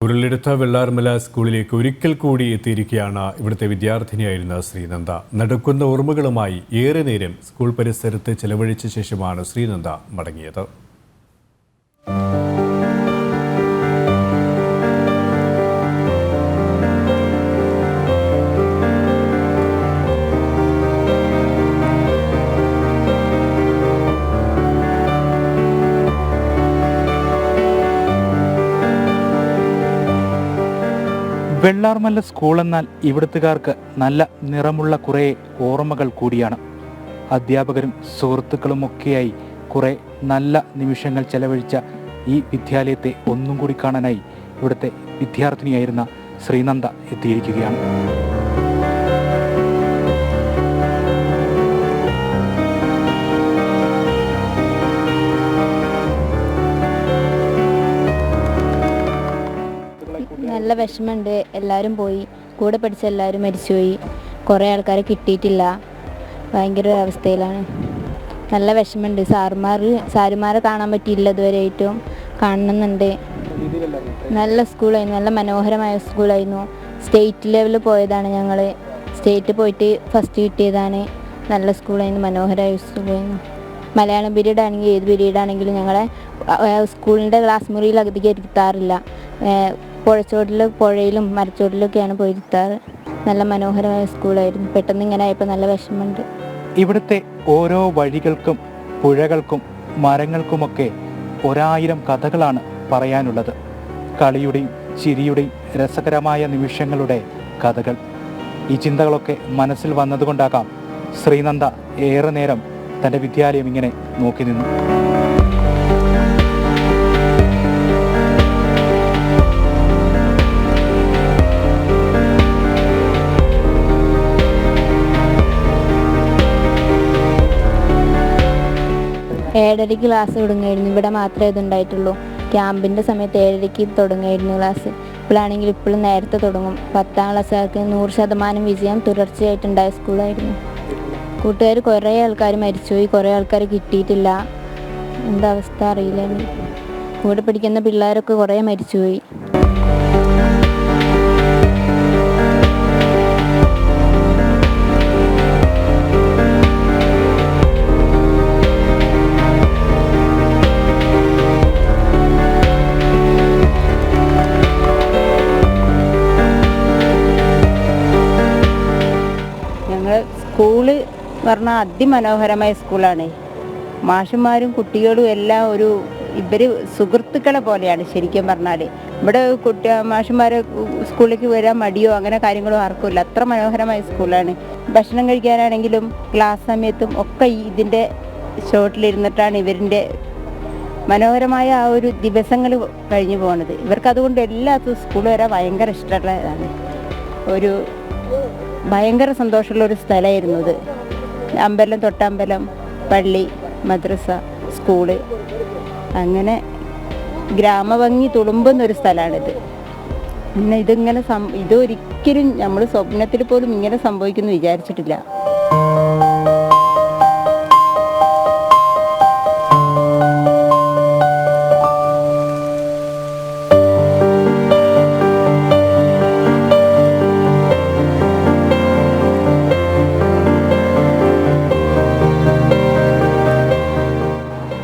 ഉരുളെടുത്ത വെള്ളാർമല സ്കൂളിലേക്ക് ഒരിക്കൽ കൂടി എത്തിയിരിക്കുകയാണ് ഇവിടുത്തെ വിദ്യാർത്ഥിനിയായിരുന്ന ശ്രീനന്ദ. നടക്കുന്ന ഓർമ്മകളുമായി ഏറെ നേരം സ്കൂൾ പരിസരത്ത് ചെലവഴിച്ച ശേഷമാണ് ശ്രീനന്ദ മടങ്ങിയത്. വെള്ളാർമല സ്കൂൾ എന്നാൽ ഇവിടുത്തുകാർക്ക് നല്ല നിറമുള്ള കുറേ ഓർമ്മകൾ കൂടിയാണ്. അധ്യാപകരും സുഹൃത്തുക്കളുമൊക്കെയായി കുറേ നല്ല നിമിഷങ്ങൾ ചെലവഴിച്ച ഈ വിദ്യാലയത്തെ ഒന്നും കൂടി കാണാനായി ഇവിടുത്തെ വിദ്യാർത്ഥിനിയായിരുന്ന ശ്രീനന്ദ എത്തിയിരിക്കുകയാണ്. നല്ല വിഷമമുണ്ട്. എല്ലാവരും പോയി, കൂടെ പഠിച്ച എല്ലാവരും മരിച്ചുപോയി. കുറേ ആൾക്കാരെ കിട്ടിയിട്ടില്ല. ഭയങ്കര അവസ്ഥയിലാണ്. നല്ല വിഷമമുണ്ട്. സാറുമാരെ കാണാൻ പറ്റിയില്ല, ഇതുവരെയായിട്ടും കാണണമെന്നുണ്ട്. നല്ല സ്കൂളായിരുന്നു, നല്ല മനോഹരമായ സ്കൂളായിരുന്നു. സ്റ്റേറ്റ് ലെവലിൽ പോയതാണ് ഞങ്ങൾ. സ്റ്റേറ്റ് പോയിട്ട് ഫസ്റ്റ് കിട്ടിയതാണ്. നല്ല സ്കൂളായിരുന്നു, മനോഹരമായ സ്കൂളായിരുന്നു. മലയാളം പീരീഡ് ആണെങ്കിൽ ഏത് പീരീഡ് ആണെങ്കിലും ഞങ്ങളെ സ്കൂളിൻ്റെ ക്ലാസ് മുറിയിൽ അധികം ഇരുത്താറില്ല. പുഴയിലും മരച്ചോട്ടിലൊക്കെയാണ് പോയിരുത്താറ്. നല്ല മനോഹരമായ സ്കൂളായിരുന്നു. പെട്ടെന്ന് ഇങ്ങനെ ആയപ്പോൾ നല്ല വിഷമമുണ്ട്. ഇവിടുത്തെ ഓരോ വഴികൾക്കും പുഴകൾക്കും മരങ്ങൾക്കുമൊക്കെ 1000 കഥകളാണ് പറയാനുള്ളത്. കളിയുടെയും ചിരിയുടെയും രസകരമായ നിമിഷങ്ങളുടെ കഥകൾ. ഈ ചിന്തകളൊക്കെ മനസ്സിൽ വന്നതുകൊണ്ടാകാം ശ്രീനന്ദ ഏറെ നേരം തൻ്റെ വിദ്യാലയം ഇങ്ങനെ നോക്കി നിന്നു. ഏഴരയ്ക്ക് ക്ലാസ് തുടങ്ങുമായിരുന്നു. ഇവിടെ മാത്രമേ ഇതുണ്ടായിട്ടുള്ളൂ. ക്യാമ്പിൻ്റെ സമയത്ത് 7:30 തുടങ്ങുമായിരുന്നു ക്ലാസ്. ഇപ്പോഴാണെങ്കിൽ ഇപ്പോഴും നേരത്തെ തുടങ്ങും. 10ാം ക്ലാസ്സുകാർക്ക് 100% വിജയം തുടർച്ചയായിട്ടുണ്ടായ സ്കൂളായിരുന്നു. കൂട്ടുകാർ കുറേ ആൾക്കാർ മരിച്ചുപോയി, കുറേ ആൾക്കാർ കിട്ടിയിട്ടില്ല. എന്താ അവസ്ഥ അറിയില്ല. കൂടെ പഠിക്കുന്ന പിള്ളേരൊക്കെ കുറേ മരിച്ചുപോയി. സ്കൂള് പറഞ്ഞാൽ അതിമനോഹരമായ സ്കൂളാണ്. മാഷന്മാരും കുട്ടികളും എല്ലാം ഇവർ സുഹൃത്തുക്കളെ പോലെയാണ് ശരിക്കും പറഞ്ഞാൽ. ഇവിടെ മാഷന്മാരെ സ്കൂളിലേക്ക് വരാൻ മടിയോ അങ്ങനെ കാര്യങ്ങളോ ആർക്കുമില്ല. അത്ര മനോഹരമായ സ്കൂളാണ്. ഭക്ഷണം കഴിക്കാനാണെങ്കിലും ക്ലാസ് സമയത്തും ഒക്കെ ഇതിൻ്റെ ഷോട്ടിലിരുന്നിട്ടാണ് ഇവരിൻ്റെ മനോഹരമായ ആ ഒരു ദിവസങ്ങൾ കഴിഞ്ഞു പോകുന്നത്. ഇവർക്കതുകൊണ്ട് എല്ലാത്തും സ്കൂൾ വരാൻ ഭയങ്കര ഇഷ്ടമുള്ളതാണ്. ഭയങ്കര സന്തോഷമുള്ളൊരു സ്ഥലമായിരുന്നു ഇത്. അമ്പലം, തൊട്ടമ്പലം, പള്ളി, മദ്രസ, സ്കൂള്, അങ്ങനെ ഗ്രാമഭംഗി തുളുമ്പുന്നൊരു സ്ഥലമാണിത്. പിന്നെ ഇതൊരിക്കലും നമ്മൾ സ്വപ്നത്തിൽ പോലും ഇങ്ങനെ സംഭവിക്കുമെന്ന് വിചാരിച്ചിട്ടില്ല.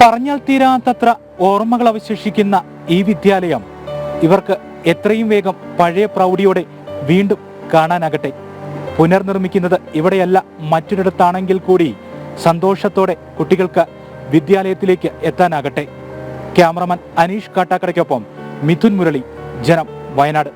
പറഞ്ഞാൽ തീരാത്തത്ര ഓർമ്മകൾ അവശേഷിക്കുന്ന ഈ വിദ്യാലയം ഇവർക്ക് എത്രയും വേഗം പഴയ പ്രൗഢിയോടെ വീണ്ടും കാണാനാകട്ടെ. പുനർനിർമ്മിക്കുന്നത് ഇവിടെയല്ല, മറ്റൊരിടത്താണെങ്കിൽ കൂടി സന്തോഷത്തോടെ കുട്ടികൾക്ക് വിദ്യാലയത്തിലേക്ക് എത്താനാകട്ടെ. ക്യാമറമാൻ അനീഷ് കാട്ടാക്കടയ്ക്കൊപ്പം മിഥുൻ മുരളി, ജനം, വയനാട്.